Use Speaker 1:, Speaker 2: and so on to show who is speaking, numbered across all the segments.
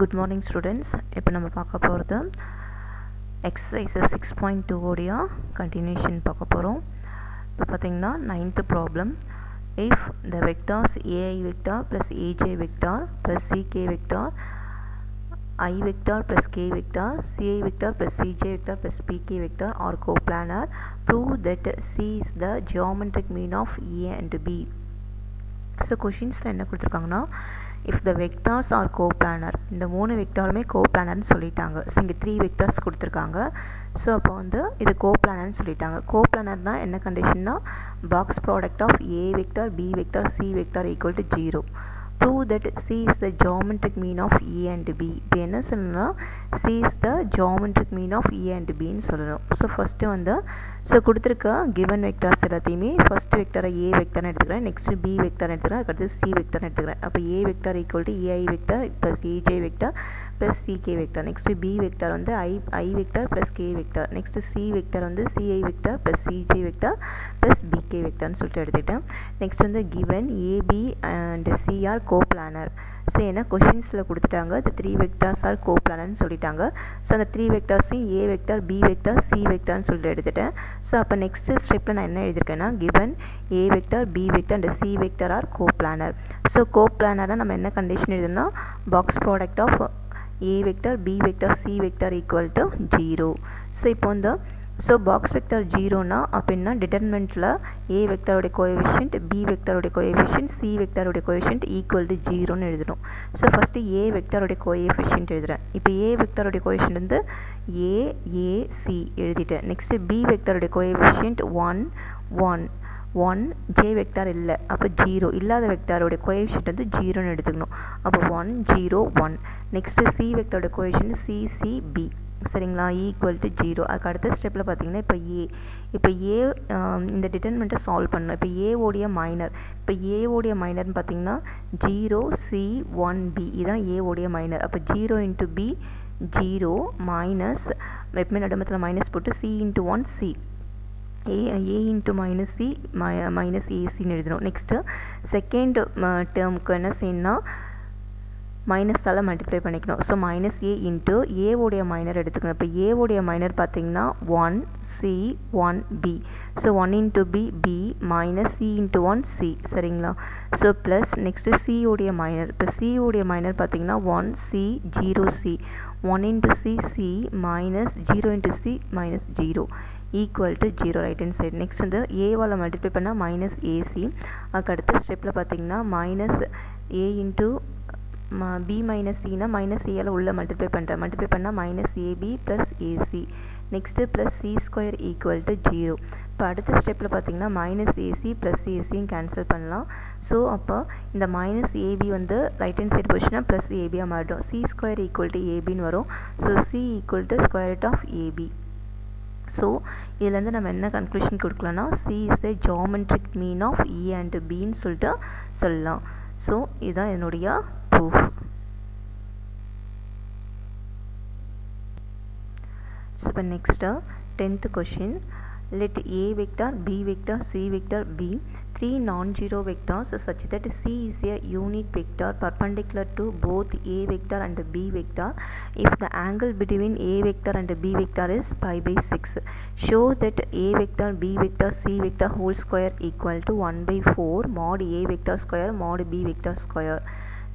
Speaker 1: Good morning students. இப்போ நம்ம பார்க்க போகிறது exercise 6.2 உடைய continuation பார்க்க போகிறோம். இப்போ பார்த்தீங்கன்னா 9th problem. If the vectors ai vector plus aj vector plus ck vector I vector plus k vector ci vector plus cj vector plus pk vector are coplanar, prove that c is the geometric mean of a and b. So questions என்ன கொடுத்துருக்காங்கன்னா, if the vectors are coplanar, இந்த மூணு வெக்டாருமே கோப்ளானர்னு சொல்லிட்டாங்க. So இங்கே 3 vectors கொடுத்துருக்காங்க. So அப்போ வந்து இது கோப்ளானர்னு சொல்லிட்டாங்க. கோப்ளானர்னா என்ன கண்டிஷன்னா, box product of A vector B vector C vector equal to 0. Prove that C is the geometric mean of A and B. இப்போ என்ன சொல்லணும்னா, C is the geometric mean of A and B ன்னு சொல்லணும். So first வந்து கொடுத்துருக்க given vectors எல்லாத்தையுமே first வெக்டரை ஏ வெக்டர்னு எடுத்துக்கிறேன், நெக்ஸ்ட்டு பி வெக்டர்னு எடுத்துக்கிறேன், அதுக்கடுத்து சி வெக்டர்னு எடுத்துக்கிறேன். அப்போ A vector equal to A I vector plus A J vector plus C K vector. Next B vector வந்து I vector plus K vector. Next C vector வந்து C I vector plus C J vector plus B K வெக்டர்னு சொல்லிட்டு எடுத்துக்கிட்டேன். Next வந்து given A B and C are coplanar. So ஏன்னா கொஷின்ஸில் கொடுத்துட்டாங்க the 3 vectors are கோப்ளானர்னு சொல்லிட்டாங்க. ஸோ அந்த 3 வெக்டர்ஸையும் A vector B vector C வெக்டர்னு சொல்லிட்டு எடுத்துட்டேன். ஸோ அப்போ நெக்ஸ்ட்டு ஸ்டெப்பில் நான் என்ன எழுதியிருக்கேன்னா, given A vector B vector and C vector are coplanar. So கோப்ளானராக நம்ம என்ன கண்டிஷன் எழுதுனா, box product of A vector B vector C vector equal to 0. So இப்போ வந்து பாக்ஸ் வெக்டர் 0னா அப்படின்னா டிட்டர்மெண்ட்டில் ஏ வெக்டருடைய கோஎஃபிஷியன்ட் பி வெக்டருடைய கோஎஃபிஷியன்ட் சி வெக்டருடைய கோஎஃபிஷியன்ட் ஈக்குவல் டு 0ன்னு எழுதணும். ஸோ ஃபஸ்ட்டு ஏ வெக்டருடைய கோஎஃபிஷியன்ட் எழுதுகிறேன். இப்போ ஏ வெக்டருடைய கோஎஃபிஷியன்ட் வந்து ஏஏசி எழுதிட்டேன். நெக்ஸ்ட்டு பி வெக்டருடைய கோஎஃபிஷியன்ட் 1 ஜே வெக்டார் இல்லை, அப்போ 0 இல்லாத வெக்டாரோடைய கோஎஃபிஷியன்ட் வந்து 0ன்னு எடுத்துக்கணும். அப்போ 1 0 1. நெக்ஸ்ட்டு சி வெக்டரோட கோஎஃபிஷியன்ட் சிசிபி, சரிங்களா, ஈக்குவல் டு 0. அதுக்கு அடுத்த ஸ்டெப்பில் பார்த்தீங்கன்னா இப்போ ஏ இந்த டிட்டர்மெண்ட்டை சால்வ் பண்ணணும். இப்போ ஏவோடைய மைனர்னு பார்த்தீங்கன்னா 0C1B இதுதான் ஏவோடைய மைனர். அப்போ 0 இன்ட்டு பி 0 மைனஸ் எப்பவுமே நடுமத்தில் மைனஸ் போட்டு C into 1 C A into minus C minus ஏசின்னு எழுதணும். நெக்ஸ்ட்டு செகண்ட் டேர்முக்கு என்ன செய்யணும்னா, மைனஸால் மல்டிப்ளை பண்ணிக்கணும். ஸோ மைனஸ் ஏ இன்ட்டு ஏவோடைய மைனர் எடுத்துக்கணும். இப்போ ஏவோடைய மைனர் பார்த்தீங்கன்னா 1C 1B. So 1 into B minus C into 1C, சரிங்களா. ஸோ ப்ளஸ் நெக்ஸ்ட்டு சியோடைய மைனர். இப்போ சியோடைய மைனர் பார்த்தீங்கன்னா 1C 0C 1 into C minus 0 into C minus 0 equal to 0 right hand side. Next வந்து ஏவால் மல்டிப்ளை பண்ணால் மைனஸ் ஏசி. அதுக்கு அடுத்த ஸ்டெப்பில் பார்த்தீங்கன்னா minus A into B minus சினா மைனஸ் ஏயால் உள்ளே மல்டிப்ளை பண்ணால் minus AB plus AC. Next plus C square equal to 0. இப்போ அடுத்த ஸ்டெப்பில் பார்த்தீங்கன்னா மைனஸ் ஏசி ப்ளஸ் ஏசியும் கேன்சல் பண்ணலாம். ஸோ அப்போ இந்த மைனஸ் ஏபி வந்து ரைட் ஹேண்ட் சைடு போச்சுன்னா ப்ளஸ் ஏபியாக மாறிடும். சி ஸ்கொயர் ஈக்குவல் டு ஏபின்னு வரும். So C equal to square root of A B. So இதுலேருந்து நம்ம என்ன கன்க்ளூஷன் கொடுக்கலாம்னா, C is the geometric mean of A and பின்னு சொல்லிட்டு சொல்லலாம். ஸோ இதுதான் என்னுடைய ப்ரூஃப். ஸோ இப்போ next 10th question. Let A vector, B vector, C vector be 3 non-zero vectors such that C is a unit vector perpendicular to both A vector and B vector if the angle between A vector and B vector is pi by 6. Show that A vector, B vector, C vector whole square equal to 1 by 4 mod A vector square mod B vector square.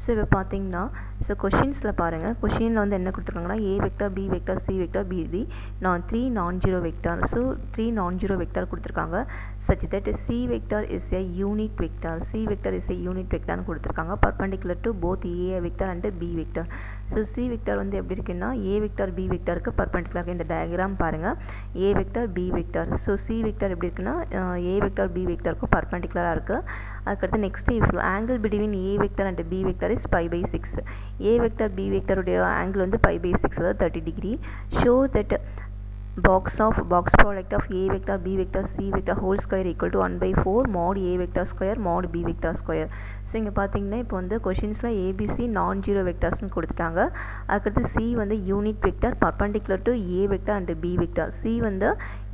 Speaker 1: So இப்போ பார்த்தீங்கன்னா, so கொஷின்ஸில் பாருங்கள், கொஷினில் வந்து என்ன கொடுத்துருக்காங்கன்னா, A vector B vector C vector be 3 nonzero vector. So 3 nonzero vector கொடுத்துருக்காங்க. Such that C vector is a unit vector. C vector is a unit வெக்டார்னு கொடுத்துருக்காங்க. Perpendicular to both A vector and B vector. So C vector வந்து எப்படி இருக்குன்னா, A vector B வெக்டாருக்கு பர்பண்டிகுலராக இந்த diagram பாருங்கள், A vector B vector. So C vector எப்படி இருக்குன்னா, ஏ வெக்டார் பி வெக்டாருக்கு பர்பண்டிகுலராக இருக்குது. அதுக்கடுத்து next if angle between A vector and B vector is pi by 6. A vector B வெக்டருடைய ஆங்கிள் வந்து pi by 6, அதாவது 30 degree. Show that box product of A vector B vector C vector whole square equal to 1 by 4 mod A vector square mod B vector square. So இங்கே பார்த்தீங்கன்னா இப்போ வந்து கொஷின்ஸில் ABC நான் zero வெக்டார்ஸ்னு கொடுத்துட்டாங்க. அதுக்கடுத்து C வந்து unit vector perpendicular to A vector and B vector. C வந்து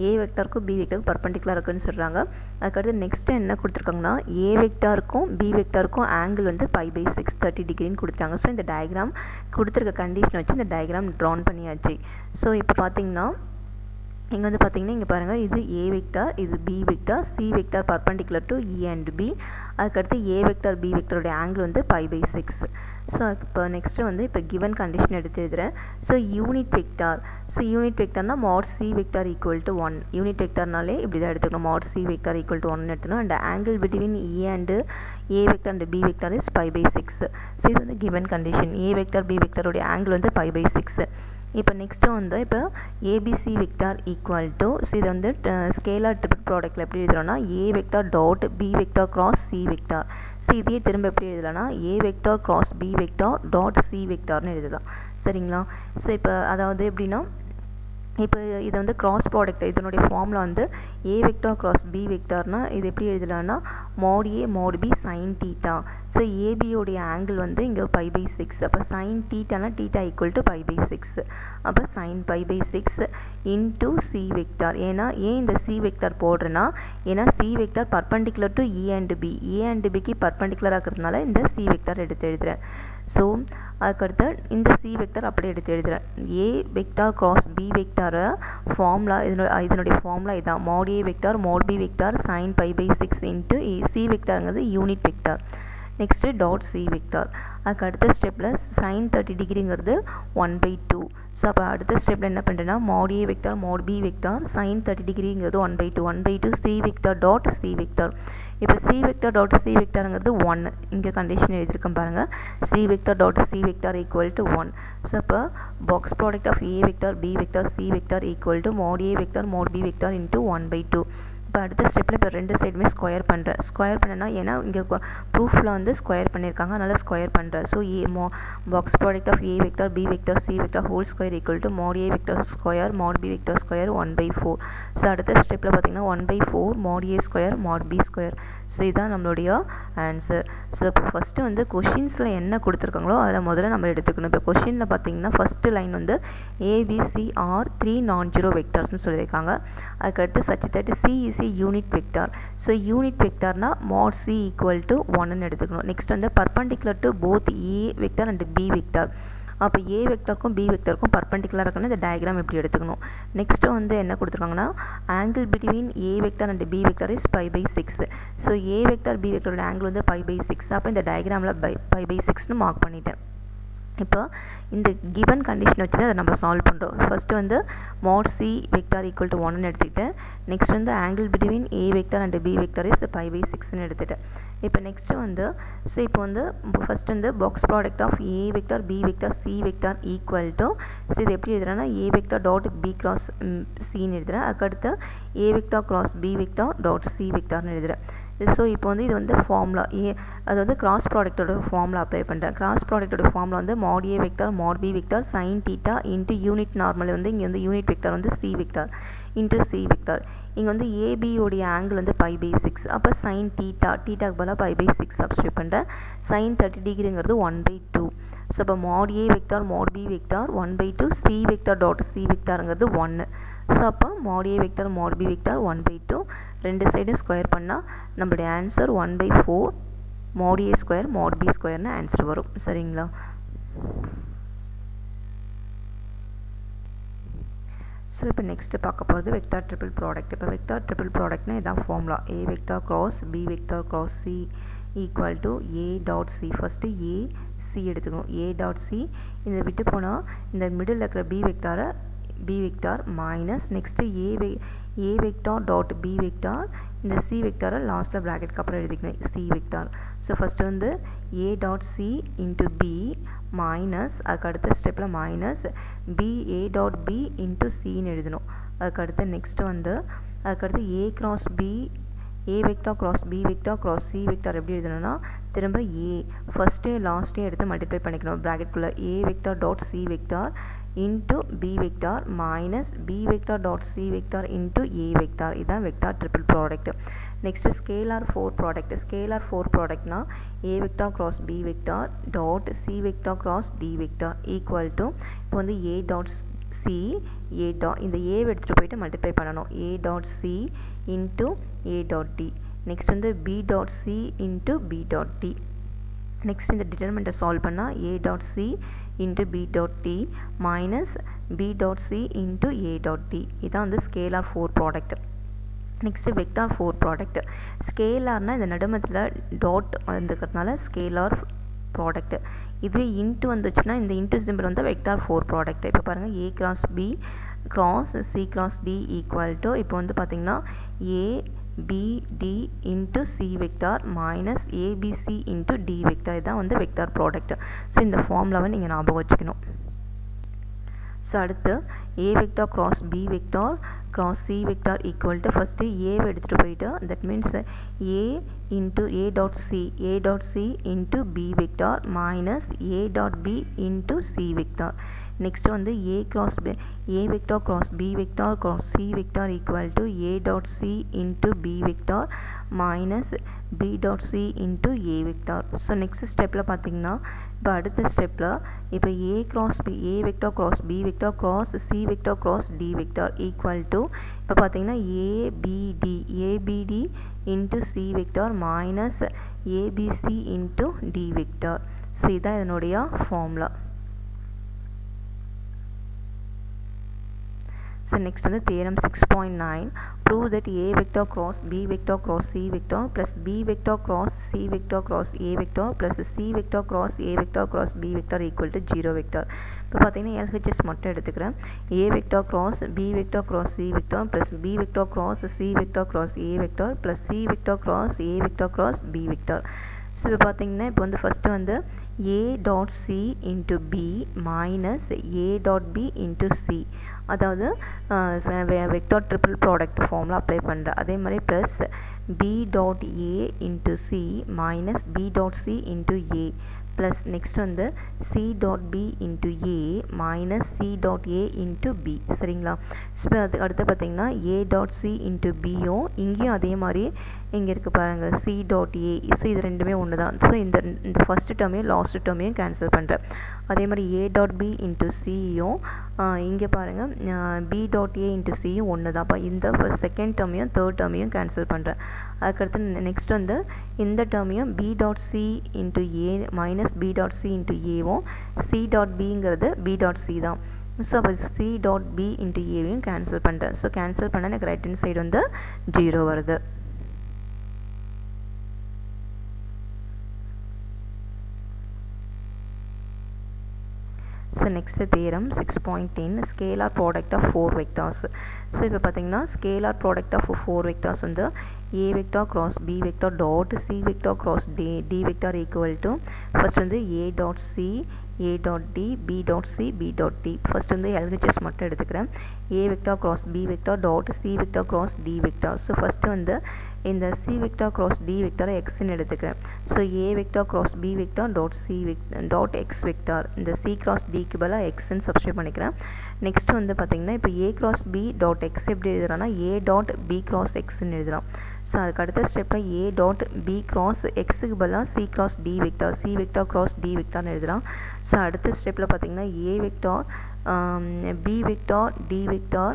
Speaker 1: A வெக்டாருக்கும் B வெக்டாருக்கும் perpendicular இருக்குன்னு சொல்கிறாங்க. அதுக்கடுத்து நெக்ஸ்ட்டு என்ன கொடுத்துருக்காங்கன்னா ஏ வெக்டாருக்கும் பி வெக்டாருக்கும் ஆங்கிள் வந்து π/6 30 டிகிரின்னு கொடுத்துட்டாங்க. ஸோ இந்த டயக்ராம் கொடுத்துருக்க கண்டிஷன் வச்சு இந்த டயக்ராம் ட்ரான் பண்ணியாச்சு. ஸோ இப்போ பார்த்தீங்கன்னா இங்கே வந்து பார்த்தீங்கன்னா இங்கே பாருங்கள், இது ஏ வெக்டார், இது B vector, C vector perpendicular to E and B. அதுக்கடுத்து ஏ வெக்டார் பி வெக்டருடைய ஆங்கிள் வந்து π/6. ஸோ இப்போ நெக்ஸ்ட்டு வந்து இப்போ கிவன் கண்டிஷன் எடுத்து எழுதுகிறேன். ஸோ யூனிட் வெக்டார்னா mod C vector equal to 1. Unit வெக்டார்னாலே இப்படி தான் எடுத்துக்கணும், mod C vector equal to 1 எடுத்துக்கணும். And angle between E and A vector and B vector is π/6. So இது வந்து given condition. A vector B வெக்டாருடைய ஆங்கிள் வந்து π/6. இப்போ நெக்ஸ்ட்டு வந்து இப்போ ABC vector equal to, so இது வந்து ஸ்கேலார் ட்ரிபிள் ப்ராடக்ட்டில் எப்படி எழுதுறோன்னா A vector dot B vector cross C vector. So இதையே திரும்ப எப்படி எழுதலாம்னா A vector cross B vector dot C வெக்டார்னு எழுதலாம். சரிங்களா? ஸோ இப்போ அதாவது எப்படின்னா இப்போ இது வந்து கிராஸ் ப்ராடக்ட், இதனுடைய ஃபார்முலா வந்து ஏ வெக்டார் கிராஸ் பி வெக்டார்னா இது எப்படி எழுதலாம்னா mod A mod B sin theta. So ஏபியோடைய ஆங்கிள் வந்து இங்கே π/6. அப்போ sin தீட்டானா தீட்டா ஈக்குவல் டு π/6. அப்போ sin π/6 இன்டூ சி வெக்டார். ஏன்னா ஏன் இந்த சி வெக்டார் போடுறேன்னா ஏன்னா C vector perpendicular to A and B, A and பிக்கு பர்பண்டிகுலராக இருக்கிறதுனால இந்த சி வெக்டார் எடுத்து எழுதுகிறேன். ஸோ அதுக்கடுத்து இந்த சி வெக்டார் அப்படியே எடுத்து எழுதுகிறேன். ஏ வெக்டார் கிராஸ் பி வெக்டாரை ஃபார்முலா இதனுடைய ஃபார்முலா இதான், mod A vector mod B vector sin π/6 into C வெக்டாருங்கிறது unit vector. Next dot C vector. அதுக்கு அடுத்த ஸ்டெப்பில் sin 30 டிகிரிங்கிறது 1/2. ஸோ அப்போ அடுத்த ஸ்டெப்பில் என்ன பண்ணுறேன்னா mod A vector mod B vector sin 30 டிகிரிங்கிறது 1/2 C vector dot C vector. இப்போ சி வெக்டார் டாட் சி வெக்டாருங்கிறது 1. இங்கே கண்டிஷன் எழுதியிருக்கேன் பாருங்கள், C vector dot C vector equal to 1. So அப்போ box product of A vector B vector C vector equal to mod A vector mod B vector into 1/2. இப்போ அடுத்த ஸ்டெப்பில் இப்போ ரெண்டு சைடுமே ஸ்கொயர் பண்ணுறேன். ஸ்கொயர் பண்ணேன்னா ஏன்னா இங்கே ப்ரூஃபில் வந்து ஸ்கொயர் பண்ணியிருக்காங்க, அதனால் ஸ்கொயர் பண்ணுறேன். So box product of A vector B vector C vector whole square equal to mod A vector square mod B vector square 1/4. So அடுத்த ஸ்டெப்பில் பார்த்தீங்கன்னா 1/4 mod A square mod B square. So இதுதான் நம்மளுடைய answer. So இப்போ first வந்து கொஷின்ஸில் என்ன கொடுத்துருக்காங்களோ அதில் முதல்ல நம்ம எடுத்துக்கணும். இப்போ கொஷினில் பார்த்தீங்கன்னா ஃபஸ்ட்டு லைன் வந்து ஏபிசிஆர் 3 நான்-ஜீரோ வெக்டார்ஸ்னு சொல்லியிருக்காங்க. அதுக்கடுத்து such that C is a unit vector. So unit வெக்டார்னா mod C ஈக்குவல் டு 1ன்னு எடுத்துக்கணும். நெக்ஸ்ட் வந்து perpendicular to both A vector and B vector. அப்போ ஏ வெக்டாருக்கும் பி வெக்டாருக்கும் பர்பண்டிகுலராக இருக்கணும். இந்த டயக்ராம் எப்படி எடுத்துக்கணும். நெக்ஸ்ட்டு வந்து என்ன கொடுத்துருக்காங்கன்னா angle between A vector and B vector is π/6. So A vector B வெக்டாரோட ஆங்கிள் வந்து π/6. அப்போ இந்த டயக்ராமில் π/6ன்னு மார்க் பண்ணிட்டேன். இப்போ இந்த கிவன் கண்டிஷன் வச்சு அதை நம்ம சால்வ் பண்ணுறோம். ஃபஸ்ட்டு வந்து mod C vector equal to 1ன்னு எடுத்துக்கிட்டேன். நெக்ஸ்ட் வந்து angle between A vector and B vector is π/6ன்னு எடுத்துகிட்டேன். இப்போ நெக்ஸ்ட்டு வந்து ஸோ இப்போ வந்து ஃபஸ்ட் வந்து box product of A vector B vector C vector equal to, so இது எப்படி எழுதுறேன்னா A vector dot B cross சின்னு எழுதுகிறேன். அதுக்கடுத்து A vector cross B vector dot C வெக்டார்னு எழுதுகிறேன். ஸோ இப்போ வந்து இது வந்து ஃபார்முலா அது வந்து கிராஸ் ப்ராடக்டோட ஃபார்முலா அப்ளை பண்ணுறேன். கிராஸ் ப்ராடக்டோட ஃபார்முலா வந்து mod A vector mod B vector sin theta into unit normal வந்து இங்கே வந்து யூனிட் வெக்டார் வந்து C vector into C vector. இங்கே வந்து ஏபியோடைய ஆங்கிள் வந்து π/6. அப்போ sin தீட்டாக்கு பதிலாக π/6 சப்ஸ்டியூட் பண்ணுறேன். sin 30 டிகிரிங்கிறது 1/2. ஸோ அப்போ mod A vector mod B vector 1/2 C vector dot C வெக்டாருங்கிறது 1. ஸோ அப்போ mod A vector mod B vector 1/2 ரெண்டு சைடும் ஸ்கொயர் பண்ணால் நம்மளுடைய answer 1/4 mod A square mod B ஸ்கொயர்னு ஆன்சர் வரும். சரிங்களா? ஸோ இப்போ நெக்ஸ்ட்டு பார்க்க போகிறது வெக்டார் ட்ரிபிள் ப்ராடக்ட். இப்போ வெக்டார் ட்ரிபிள் ப்ராடக்ட்னா இதான் formula A vector cross B vector cross C equal to A dot C. First A C எடுத்துக்கணும். ஏ டாட் சி இந்த விட்டு போனால் இந்த மிடில் இருக்கிற B vector minus next A vector dot B vector இந்த C வெக்டாரை லாஸ்ட்டில் ப்ராக்கெட்க்கு அப்புறம் எழுதிக்கணும் சி வெக்டார். ஸோ ஃபஸ்ட்டு வந்து A dot C into B minus அதுக்கு அடுத்த ஸ்டெப்பில் minus B A dot B into சின்னு எழுதணும். அதுக்கடுத்து நெக்ஸ்ட்டு வந்து அதுக்கடுத்து A cross B A vector cross B vector cross C vector எப்படி எழுதணும்னா திரும்ப ஏ ஃபஸ்ட்டு லாஸ்ட்டையும் எடுத்து மல்டிப்ளை பண்ணிக்கணும் ப்ராக்கெட்குள்ளே A vector dot C vector into b vector minus b vector dot c vector into a vector. இதுதான் vector triple product. Next scalar 4 product. Scalar 4 product na a vector cross b vector dot c vector cross d vector equal to இப்போ வந்து a dot c a dot இந்த a எடுத்துட்டு போயிட்டு multiply பண்ணனும் a dot c into a dot d. Next வந்து b dot c into b dot d. Next இந்த determinant solve பண்ணா a dot c into b dot d minus b dot c into a dot d. இதான் வந்து scalar 4 product. Next vector 4 product. Scalarனா இந்த நடுமத்துல dot வந்துக்கிறதுனால scalar product. இதுவே into வந்துச்சுன்னா இந்த into symbol வந்து vector 4 product. இப்போ பாருங்க a cross b cross c cross d equal to இப்போ வந்து பாத்தீங்கன்னா a b d into c vector minus a b c into d vector இதான் வந்து vector product. ஸோ இந்த ஃபார்முலாவை நீங்க ஞாபகம் வச்சுக்கணும். ஸோ அடுத்து a vector cross b vector cross c vector equal to first a எடுத்துட்டு போயிட்டு that means a into a dot c into b vector minus a dot b into c vector. Next வந்து a cross b a vector cross b vector cross c vector equal to a dot c into b vector minus b dot c into a vector. So next stepல பாத்தீங்கன்னா இப்போ அடுத்த ஸ்டெப்ல இப்போ a cross b a vector cross b vector cross c vector cross d vector equal to இப்போ பாத்தீங்கன்னா a b d into c vector minus a b c into d vector. So இதான் இதனுடைய formula. So next one theorem 6.9. Prove that a vector cross b vector cross c vector plus b vector cross c vector cross a vector plus c vector cross a vector cross b vector equal to 0 vector. இப்போ பார்த்தீங்கன்னா LHS மட்டும் எடுத்துக்கிறேன். a vector cross b vector cross c vector plus b vector cross c vector cross a vector plus c vector cross a vector cross b vector. So இப்போ பார்த்தீங்கன்னா இப்போ வந்து first வந்து a dot c into b minus a dot b into c அதாவது vector triple product formula apply பண்ணுறேன். அதே மாதிரி plus b dot a into c minus b dot c into a plus next வந்து c dot b into a minus c dot a into b. சரிங்களா? இப்போ அடுத்து பார்த்தீங்கன்னா a dot c into bயும் இங்கேயும் அதே மாதிரி இங்கே இருக்குது பாருங்கள் c dot a. ஸோ இது ரெண்டுமே ஒன்று தான். ஸோ இந்த ஃபஸ்ட்டு டேர்மையும் லாஸ்ட் டேர்மையும் கேன்சல் பண்ணுறேன். அதே மாதிரி a dot b into cயும் இங்கே பாருங்கள் b dot a into cயும் ஒன்று தான். அப்போ இந்த செகண்ட் டேர்மையும் தேர்ட் டேர்மையும் கேன்சல் பண்ணுறேன். அதுக்கடுத்து நெக்ஸ்ட் வந்து இந்த டேர்மையும் b dot c into a minus b dot c into aவும் c dot bங்கிறது b dot c தான். ஸோ அப்போ c dot b into aவையும் கேன்சல் பண்ணுறேன். ஸோ கேன்சல் பண்ணால் எனக்கு ரைட் ஹேண்ட் சைடு வந்து 0 வருது. So next theorem 6.10 scalar product of 4 vectors. So இப்போ பார்த்தீங்கன்னா scalar product of 4 vectors வந்து a vector cross b vector dot c vector cross d vector equal to first வந்து a dot c a dot d b dot c b dot d. first வந்து LHS மட்டும் எடுத்துக்கிறேன். a vector cross b vector dot c vector cross d vector. so first வந்து இந்த c vector cross d vector x ன்னு எடுத்துக்கிறேன். so a vector cross b vector dot c dot x vector இந்த c cross d க்கு பதிலா x ன்னு substitute பண்ணிக்கிறேன். Next வந்து பார்த்தீங்கன்னா இப்போ a cross b dot x எப்படி எழுதுறானா a dot b cross x ன்னு எழுதலாம். ஸோ அதுக்கு அடுத்த ஸ்டெப்பில் a dot b cross xக்கு பதிலாக c cross d vector c vector cross d vectorன்னு எழுதலாம். ஸோ அடுத்த ஸ்டெப்பில் பார்த்தீங்கன்னா a vector b vector d vector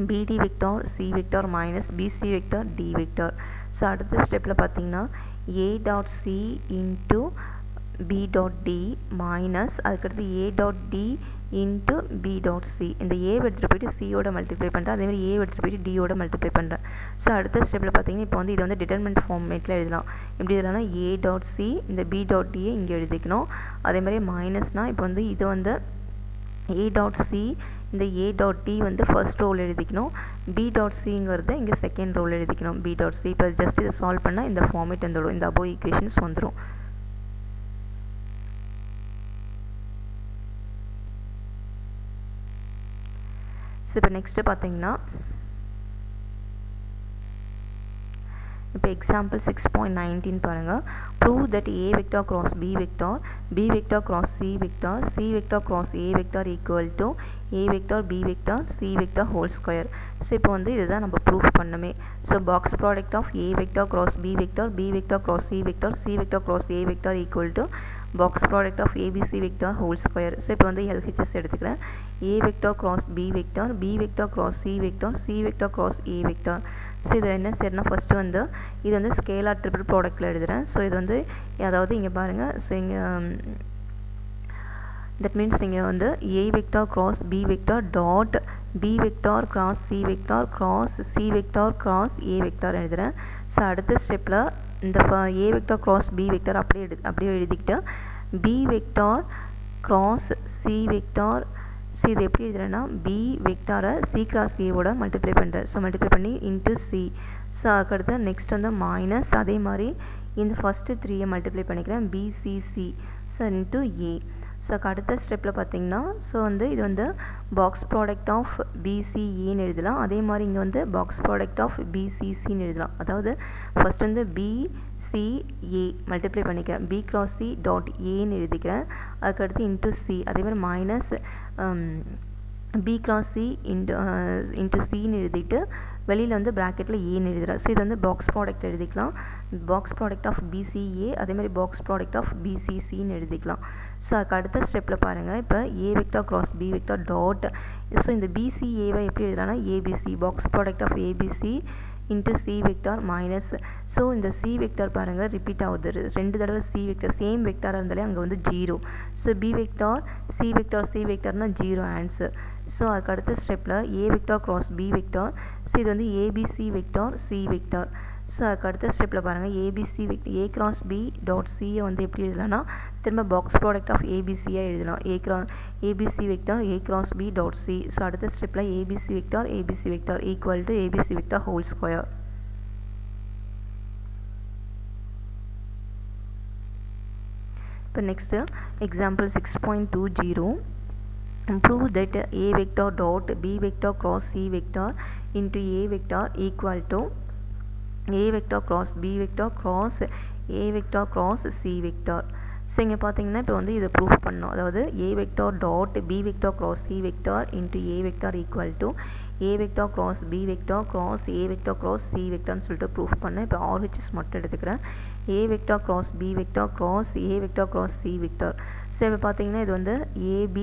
Speaker 1: bd vector c vector minus bc vector d vector. So அடுத்த ஸ்டெப்பில் பார்த்தீங்கன்னா a dot c into b dot d minus அதுக்கடுத்து a dot d into b dot c. இந்த a எடுத்துகிட்டு போயிட்டு c ஓட multiply பண்ணுறேன். அதேமாதிரி a எடுத்துகிட்டு போயிட்டு d ஓட மல்டிப்ளை பண்ணுறேன். ஸோ அடுத்த ஸ்டெப்பில் பார்த்தீங்கன்னா இப்போ வந்து இது வந்து டிட்டர்மெண்ட் ஃபார்மேட்டில் எழுதலாம். எப்படி எழுதலாம்னா a dot c இந்த b dot d இங்கே எழுதிக்கணும். அதே மாதிரி மைனஸ்னால் இப்போ வந்து இது வந்து a dot c இந்த a dot d வந்து ஃபர்ஸ்ட் ரோல் எழுதிக்கணும். b dot cங்கிறது இங்கே செகண்ட் ரோல் எழுதிக்கணும். b dot c இப்போ ஜஸ்ட் இதை சால்வ் பண்ணால் இந்த ஃபார்மேட் வந்துடும். இந்த அபோவ் ஈக்குவேஷன்ஸ் வந்துடும். ஸோ இப்போ நெக்ஸ்ட்டு பார்த்தீங்கன்னா இப்போ எக்ஸாம்பிள் 6.19 பாருங்கள். Prove that A vector cross B vector, B vector cross C vector, C vector cross A vector equal to A vector B vector C vector whole square. So இப்போ வந்து இதுதான் நம்ம proof பண்ணுமே. So box product of A vector cross B vector, B vector cross C vector, C vector cross A vector equal to box product of ABC vector whole square. So இப்போ வந்து LHS எடுத்துக்கிறேன். A vector cross B vector, B vector cross C vector, C vector cross A vector. So இது என்ன செய்யணும், first வந்து இது வந்து scalar triple ப்ராடக்ட்டில் எழுதுகிறேன். ஸோ இது வந்து அதாவது இங்கே பாருங்கள். ஸோ இங்கே that means இங்கே வந்து A vector cross B vector dot B vector cross C vector cross C vector cross A vector எழுதுகிறேன். ஸோ அடுத்த ஸ்டெப்பில் இந்த A vector cross B vector அப்படியே எழுதிக்கிட்டு B vector cross C vector. So இது எப்படி எழுதுறேன்னா B வெக்டாரை C cross A ஓட மல்டிப்ளை பண்ணுறேன். ஸோ மல்டிப்ளை பண்ணி இன்ட்டு C. ஸோ அதுக்கடுத்து நெக்ஸ்ட் வந்து மைனஸ் அதே மாதிரி இந்த ஃபஸ்ட்டு 3 மல்டிப்ளை பண்ணிக்கிறேன் BCC. So into A. So அடுத்த ஸ்டெப்பில் பார்த்தீங்கன்னா ஸோ வந்து இது வந்து பாக்ஸ் ப்ராடக்ட் ஆஃப் BCAன்னு எழுதலாம். அதே மாதிரி இங்கே வந்து பாக்ஸ் ப்ராடக்ட் ஆஃப் BCCன்னு எழுதலாம். அதாவது ஃபஸ்ட் வந்து BCA மல்டிப்ளை பண்ணிக்கிறேன், B cross C டாட் ஏன்னு எழுதிக்கிறேன். அதுக்கடுத்து இன்ட்டு C. அதே மாதிரி minus B cross C into Cன்னு எழுதிட்டு வெளியில் வந்து ப்ராக்கெட்டில் ஏன்னு எழுதுகிறேன். ஸோ இது வந்து பாக்ஸ் ப்ராடக்ட் எழுதிக்கலாம். பாக்ஸ் ப்ராடக்ட் ஆஃப் BCA அதேமாதிரி பாக்ஸ் ப்ராடக்ட் ஆஃப் BCCன்னு எழுதிக்கலாம். ஸோ அதுக்கு அடுத்த ஸ்டெப்பில் பாருங்கள். இப்போ A vector cross B vector dot. So இந்த BCAவை எப்படி எழுதுறான்னா ABC box product of ABC into C vector minus. So இந்த C வெக்டார் பாருங்கள் ரிப்பீட் ஆகுது, 2 தடவை C வெக்டார் சேம் வெக்டாராக இருந்தாலே அங்கே வந்து 0. ஸோ B வெக்டார் C வெக்டார்னால் 0 ஆன்சர். ஸோ அதுக்கு அடுத்த ஸ்டெப்பில் A vector cross B vector. So இது வந்து ABC vector C vector. So அதுக்கு அடுத்த ஸ்டெப்பில் பாருங்கள் ABC vector A cross B dot Cயை வந்து எப்படி எழுதலாம்னா திரும்ப பாக்ஸ் ப்ராடக்ட் ஆஃப் ABCயாக எழுதலாம். ABC vector A cross B dot C. So அடுத்த ஸ்டெப்பில் ABC vector equal to ABC vector whole square. இப்போ next example 6.20. prove that A vector dot B vector cross C vector into A vector equal to A vector cross B vector cross A vector cross C vector. So இங்கே பார்த்தீங்கன்னா இப்போ வந்து இதை proof பண்ணோம். அதாவது A vector dot B vector cross C vector into A vector equal to A vector cross B vector cross A vector cross C vectorன்னு சொல்லிட்டு proof பண்ணேன். இப்போ RHS மட்டும் எடுத்துக்கிறேன். A vector cross B vector cross A vector cross C vector. So இப்போ பார்த்தீங்கன்னா இது வந்து AB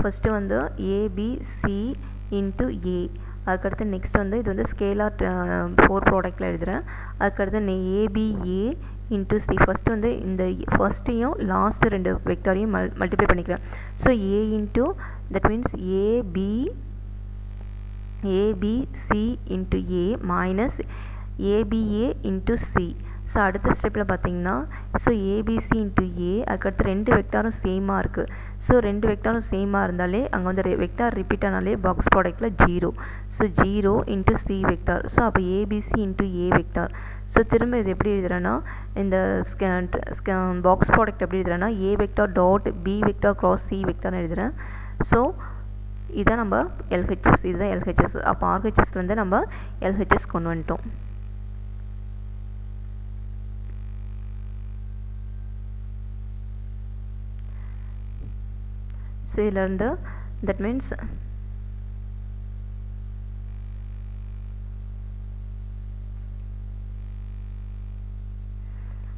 Speaker 1: first வந்து ABC இன்ட்டு A. அதுக்கடுத்து நெக்ஸ்ட் வந்து இது வந்து ஸ்கேலார் 4 ப்ராடக்ட்டில் எழுதுகிறேன். அதுக்கடுத்து ABA இன்ட்டு C. ஃபஸ்ட்டு வந்து இந்த ஃபஸ்ட்டையும் லாஸ்ட்டு 2 வெக்டாரையும் மல்டிப்ளை பண்ணிக்கிறேன். So A into that means ABC into A minus ABA into C. So அடுத்த ஸ்டெப்பில் பார்த்தீங்கன்னா ஸோ ABC இன்ட்டு A. அதுக்கடுத்து 2 வெக்டாரும் சேமாக இருக்குது. ஸோ 2 வெக்டாரும் சேமாக இருந்தாலே அங்கே வந்து வெக்டார் ரிப்பீட் ஆனாலே பாக்ஸ் ப்ராடக்ட்டில் 0. So 0 into C vector. So அப்போ ABC into A vector. So திரும்ப இது எப்படி எழுதுறேன்னா இந்த பாக்ஸ் ப்ராடக்ட் எப்படி எழுதுறேன்னா A vector dot B vector cross C வெக்டார்னு எழுதுகிறேன். ஸோ இதான் நம்ம LHS, இதுதான் LHS. அப்போ RHSலேருந்து நம்ம LHS கொண்டு வந்துட்டோம். ஸோ இதிலேருந்து that means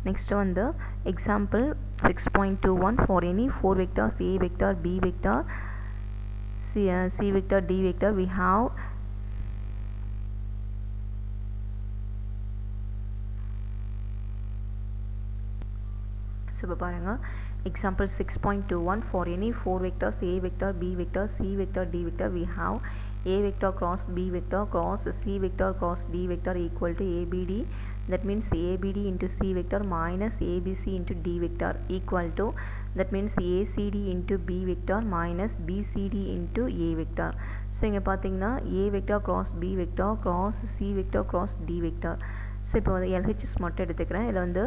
Speaker 1: next one the example 6.21 for any 4 vectors A vector B vector C vector D vector we have so பாருங்க example 6.21 for any 4 vectors A vector B vector C vector D vector we have A vector cross B vector cross C vector cross D vector equal to ABD. That means ABD into C vector minus ABC into D vector equal to that means ACD into B vector minus BCD into A vector. So இங்க பாத்தீங்கன்னா A vector cross B vector cross C vector cross D vector. So இப்போ வந்து LHS மட்டும் எடுத்துக்கிறேன். இதில் வந்து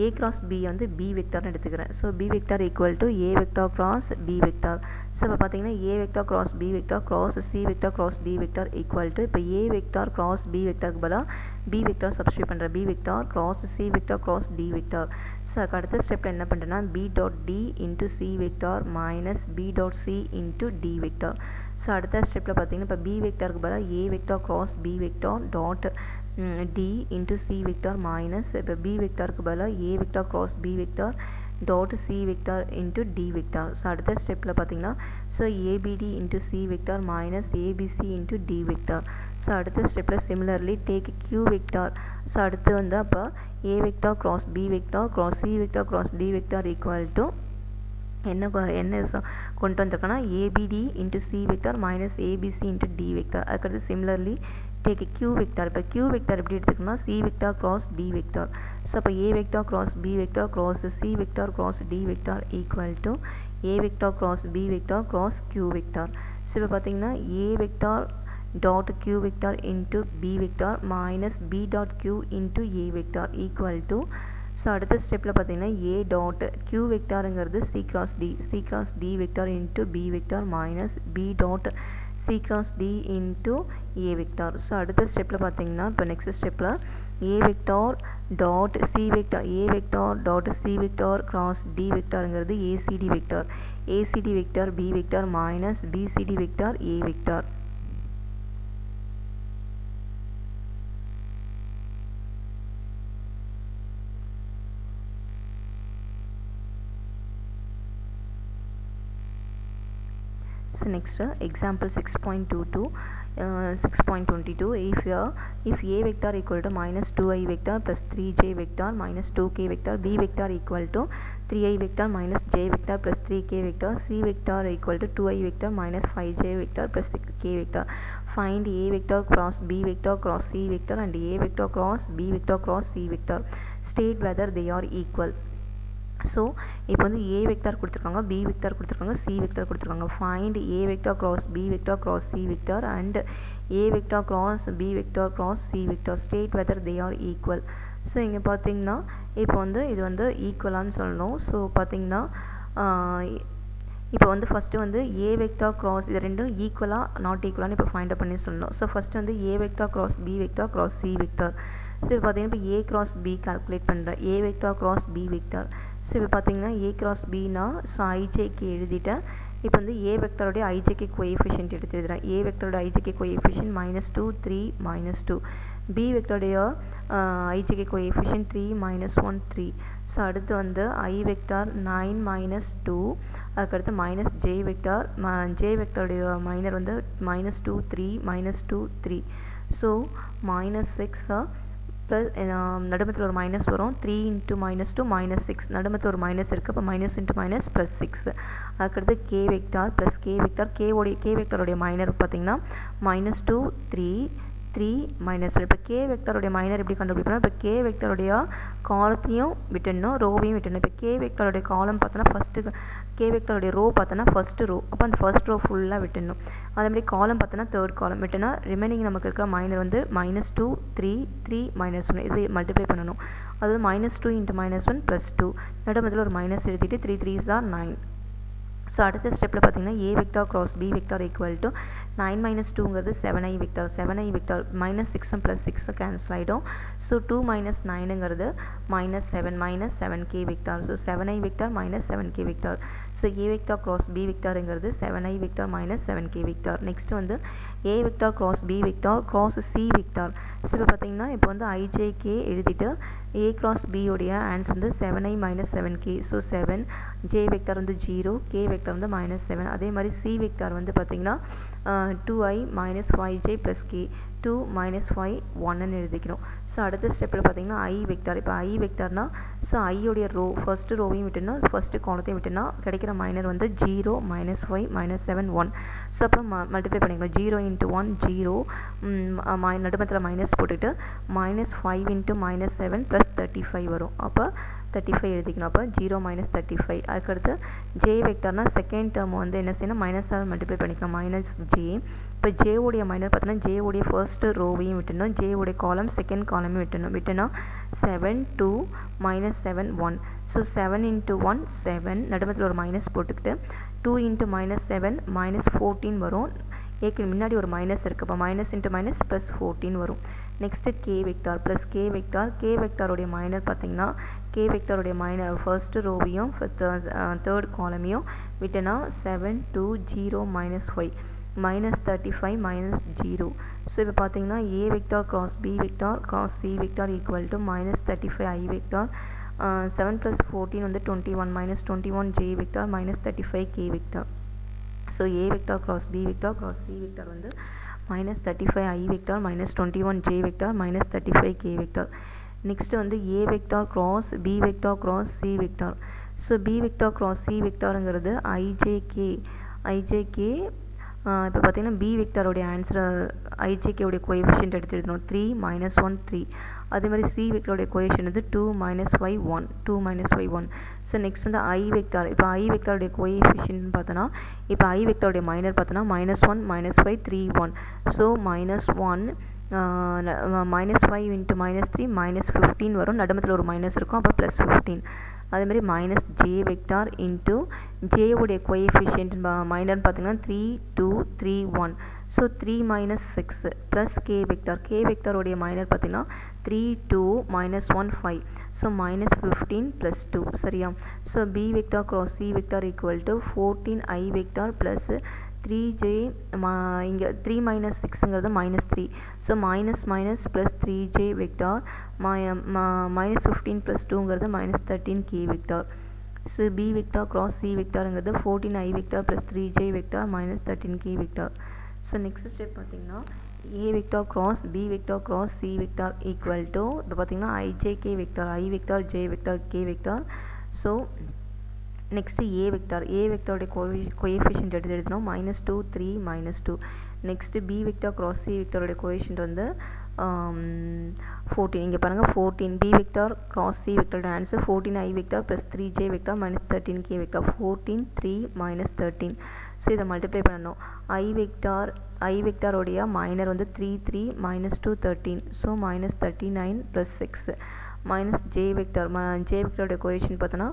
Speaker 1: A cross B வந்து B வெக்டார்னு எடுத்துக்கிறேன். So B vector equal to A vector cross B vector. So இப்போ பார்த்தீங்கன்னா A vector cross B vector cross C vector cross D vector equal to இப்போ A வெக்டார் கிராஸ் B வெக்டாருக்கு பதிலாக B vector substitute பண்ணுறேன். B vector cross C vector cross D vector. So அதுக்கு அடுத்த ஸ்டெப்பில் என்ன பண்ணுறேன்னா B dot D into C vector minus B dot C into D vector. So அடுத்த ஸ்டெப்பில் பார்த்தீங்கன்னா இப்போ B வெக்டாருக்கு பதிலாக A vector cross B vector dot D into C vector minus இப்போ B வெக்டாருக்கு பதிலாக A vector cross B vector dot C vector into D vector. So அடுத்த ஸ்டெப்பில் பார்த்தீங்கன்னா so ABD into C vector minus ABC into D vector. So அடுத்த ஸ்டெப்பில் similarly take Q vector. So அடுத்து வந்து அப்போ A vector cross B vector cross C vector cross D vector equal to என்ன கொண்டு வந்திருக்கோன்னா ABD into C vector minus ABC into D vector. அதுக்கடுத்து similarly take Q vector. இப்போ Q vector எப்படி எடுத்துக்கணும்னா C vector cross D vector. So அப்போ A vector cross B vector cross C vector cross D vector equal to A vector cross B vector cross Q vector. So இப்போ பார்த்தீங்கன்னா A vector dot Q vector into B vector minus B dot Q into A vector equal to so அடுத்த ஸ்டெப்பில் பார்த்தீங்கன்னா A dot Q வெக்டாருங்கிறது C cross D vector into B vector minus B dot C cross D into A vector. So அடுத்த ஸ்டெப்பில் பார்த்தீங்கன்னா இப்போ next ஸ்டெப்பில் A vector dot C vector A vector dot C vector cross D வெக்டாருங்கிறது ACD vector. ACD vector B vector minus BCD vector A vector. So next example 6.22 6.22 if A vector equal to minus 2i vector plus 3j vector minus 2k vector B vector equal to 3i vector minus j vector plus 3k vector C vector equal to 2i vector minus 5j vector plus 6k vector. Find A vector cross B vector cross C vector and A vector cross B vector cross C vector. State whether they are equal. So இப்போ வந்து A vector கொடுத்துருக்காங்க, B vector கொடுத்துருக்காங்க, C vector கொடுத்துருக்காங்க. Find A vector cross B vector cross C vector and A vector cross B vector cross C vector. State whether they are equal. So இங்கே பார்த்தீங்கன்னா இப்போ வந்து இது வந்து ஈக்குவலான்னு சொல்லணும். ஸோ பார்த்தீங்கன்னா இப்போ வந்து ஃபஸ்ட்டு வந்து A வெக்டார் கிராஸ் இது ரெண்டும் ஈக்குவலாக நாட் ஈக்குவலான்னு இப்போ ஃபைண்ட் அப் பண்ணி சொல்லணும். ஸோ ஃபஸ்ட்டு வந்து A vector cross B vector cross C vector. So இப்போ பார்த்தீங்கன்னா இப்போ A கிராஸ் B கால்குலேட் பண்ணுறேன். A vector cross B vector. So இப்போ பார்த்தீங்கன்னா A கிராஸ் Bனா ஸோ ஐஜேக்கு எழுதிட்டேன். இப்போ வந்து A வெக்டருடைய ஐஜேக்கு கோஎஃபிஷியன்ட் எடுத்து எழுதுகிறேன். A வெக்டருடைய ஐஜேக்கு கோஎஃபிஷியன்ட் -2 3 -2. B வெக்டருடைய ஐஜேக்கு கோஎஃபிஷியன்ட் 3 -1 3. ஸோ அடுத்து வந்து I வெக்டார் 9 -2. அதுக்கடுத்து மைனஸ் J வெக்டார். J வெக்டருடைய மைனர் வந்து -2 3 -2 3. ஸோ -6 ப்ளஸ் நடுமத்தில் ஒரு மைனஸ் வரும். 3 × -2 -6. நடுமத்தில் ஒரு மைனஸ் இருக்குது. அப்போ மைனஸ் இன்ட்டு மைனஸ் ப்ளஸ் 6. அதுக்கடுத்து K vector plus K vector. K வெக்டாருடைய மைனர் பார்த்திங்கன்னா -2 3 3 -1. இப்போ K வெக்டாருடைய மைனர் எப்படி கண்டுபிடிப்போம்னா இப்போ K வெக்டாருடைய காலத்தையும் விட்டுடணும், ரோவையும் விட்டுடணும். இப்போ K வெக்டாருடைய காலம் பார்த்தோன்னா ஃபஸ்ட்டு K வெக்டாருடைய ரோ பார்த்தோன்னா ஃபஸ்ட்டு ரோ. அப்போ அந்த ஃபஸ்ட் ரோ ஃபுல்லாக விட்டுடணும். அதேமாதிரி காலம் பார்த்தோன்னா தேர்ட் காலம் விட்டுனா ரிமைனிங் நமக்கு இருக்கிற மைனர் வந்து -2 3 3 -1. இது மல்டிப்ளை பண்ணணும். அதாவது -2 × -1 + 2. நடுமத்தில் ஒரு மைனஸ் எழுதிட்டு 3 3s are 9. ஸோ அடுத்த ஸ்டெப்பில் பார்த்தீங்கன்னா A vector cross B vector equal to 9 - 2ங்கிறது 7i vector. 7i vector -6 + 6 cancel ஆகிடும். ஸோ 2 - 9ங்கிறது -7 7k vector. So 7i vector -7k vector. So A vector cross B வெக்டாருங்கிறது 7i vector -7k vector. Next வந்து A vector cross B vector cross C vector. So இப்போ பார்த்தீங்கன்னா இப்போ வந்து IJK எழுதிட்டு A cross B உடைய answer வந்து 7i - 7k. So 7 J vector வந்து 0, K வெக்டார் வந்து -7. அதே மாதிரி C வெக்டார் வந்து பார்த்தீங்கன்னா 2i - 5j + k 2 - 5 1ன்னு எழுதிக்கணும். ஸோ அடுத்த ஸ்டெப்பில் பார்த்தீங்கன்னா I வெக்டார். இப்போ I வெக்டார்னா ஸோ ஐயோடைய ரோ ஃபஸ்ட்டு ரோவையும் விட்டுனா ஃபஸ்ட்டு காலத்தையும் விட்டுனா கிடைக்கிற மைனர் வந்து 0 -5 -7 1. ஸோ அப்போ மல்டிப்ளை பண்ணிக்கணும். 0 × 1 0 நடுமத்தில் மைனஸ் போட்டுட்டு -5 × -7 + 35 வரும். அப்போ 35 எழுதிக்கணும். அப்போ 0 மைனஸ் 35. அதுக்கடுத்து ஜே வெக்டார்னா செகண்ட் டேர்ம் வந்து என்ன செய்யணும், மைனஸால் மல்டிப்ளை பண்ணிக்கலாம், மைனஸ் ஜே. இப்போ ஜே உடைய மைனஸ் பார்த்தோன்னா ஜே உடைய ஃபர்ஸ்ட் ரோவையும் விட்டுணும், ஜே உடைய காலம் செகண்ட் காலமையும் விட்டுனா 7 2 மைனஸ் 7 1. ஸோ 7 இன்ட்டு 1 7, நடுமத்தில் ஒரு மைனஸ் போட்டுக்கிட்டு 2 இன்ட்டு மைனஸ் 7 மைனஸ் 14 வரும். ஏற்கனவே முன்னாடி ஒரு மைனஸ் இருக்குது, அப்போ மைனஸ் இன்ட்டு மைனஸ் ப்ளஸ் 14 வரும். Next K vector plus K vector. K வெக்டாருடைய மைனர் பார்த்தீங்கன்னா கே வெக்டாருடைய மைனர் ஃபர்ஸ்ட் ரோவையும் தேர்ட் காலமையும் விட்டனா 7 2 0 மைனஸ் 5 மைனஸ் 35 மைனஸ் 0. ஸோ இப்போ பார்த்தீங்கன்னா A vector cross B vector cross C vector equal to minus 35 I vector. 7 + 14 வந்து 21 minus 21 J vector minus 35 K vector. So A vector cross B vector cross C vector வந்து minus 35 I vector minus 21 J vector minus 35 K vector. Next வந்து A vector cross B vector cross C vector. So B vector cross C வெக்டாருங்கிறது IJK. இப்போ பார்த்தீங்கன்னா B வெக்டாரோடைய ஆன்சரை ஐஜேகேவுடைய coefficient எடுத்து எழுதணும், 3 minus 1 3. அதே மாதிரி சி வெக்டருடைய கோஎஃபிஷியன்ட் வந்து 2 மைனஸ் 5 1 2 மைனஸ் 5 1. ஸோ நெக்ஸ்ட் வந்து ஐ வெக்டார். இப்போ ஐ வெக்டாருடைய கோஎஃபிஷியன்ட்னு பார்த்தோன்னா இப்போ ஐ வெக்டாருடைய மைனர் பார்த்தோன்னா minus 1 minus 5 3 1. So minus 1 minus 5 into minus 3 minus 15 வரும், நடுமத்தில் ஒரு மைனஸ் இருக்கும், அப்போ ப்ளஸ் 15. அதேமாதிரி மைனஸ் ஜே வெக்டார் இன்ட்டு ஜேவுடைய கோஎஃபிஷியன்ட் மைனர்னு பார்த்தீங்கன்னா 3 2 3 1. So 3 minus 6 plus K vector. K வெக்டாருடைய மைனர் பார்த்தீங்கன்னா 3 2 மைனஸ் 1 5. So minus 15 plus 2. சரியா? So B vector cross C vector equal to 14 I vector plus 3j இங்கே 3 மைனஸ் 6ங்கிறது minus 3. So minus minus plus 3j vector minus 15 plus 2ங்கிறது minus 13 K vector. So B vector cross C வெக்டாருங்கிறது 14 I vector plus 3j vector minus 13 K vector. So next step பார்த்தீங்கன்னா A vector cross B vector cross C vector equal to இப்போ பார்த்தீங்கன்னா IJK vector I vector J vector K vector. So next A vector. A வெக்டாருடைய coefficient எடுத்து எழுதணும், minus 2 3 minus 2. Next B vector cross C வெக்டாருடைய coefficient வந்து 14. இங்கே பாருங்கள் 14. B vector cross C வெக்டாரோட answer 14 I vector plus 3j vector minus 13 K vector. 14 3 minus 13. So இதை multiply பண்ணணும். ஐ வெக்டாரோடைய மைனர் வந்து 3 3 minus 2 13. So minus 39 plus 6 minus J vector. J வெக்டாரோடைய கோஎஃபிஷியன்ட் பார்த்தோன்னா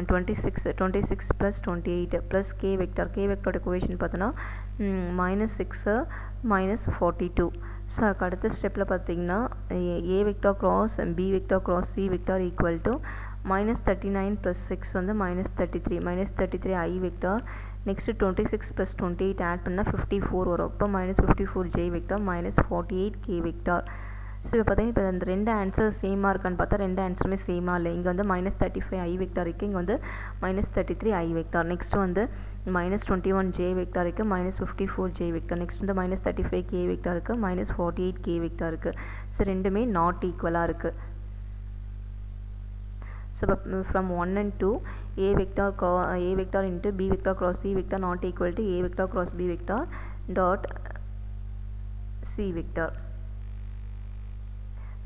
Speaker 1: 26 plus 28 plus K vector. K வெக்டாரோட coefficient பார்த்தோன்னா minus 6 minus 42. So அதுக்கு அடுத்த ஸ்டெப்பில் பார்த்தீங்கன்னா A vector cross B vector cross C vector equal to minus 39 plus 6 வந்து minus 33 I vector. Next 26 plus 28 add பண்ணால் 54 வரும், அப்போ minus 54 J vector minus 48 K vector. So இப்போ பார்த்தீங்கன்னா இப்போ இந்த ரெண்டு ஆன்சர் சேமாக இருக்கான்னு பார்த்தா ரெண்டு ஆன்சருமே சேமாக இல்லை. இங்கே வந்து மைனஸ் 35 ஐ வெக்டார் இருக்குது, இங்கே வந்து மைனஸ் 33 ஐ வெக்டார். நெக்ஸ்ட் வந்து மைனஸ் 21 ஜே வெக்டார் இருக்குது, மைனஸ் 54 ஜே வெக்டார். நெக்ஸ்ட் வந்து மைனஸ் 35 கே வெக்டார் இருக்குது, மைனஸ் 48 கே வெக்டார் இருக்குது. ஸோ ரெண்டுமே நாட் ஈக்குவலாக இருக்குது. So from 1 and 2 a vector into b vector cross c vector not equal to a vector cross b vector dot c vector.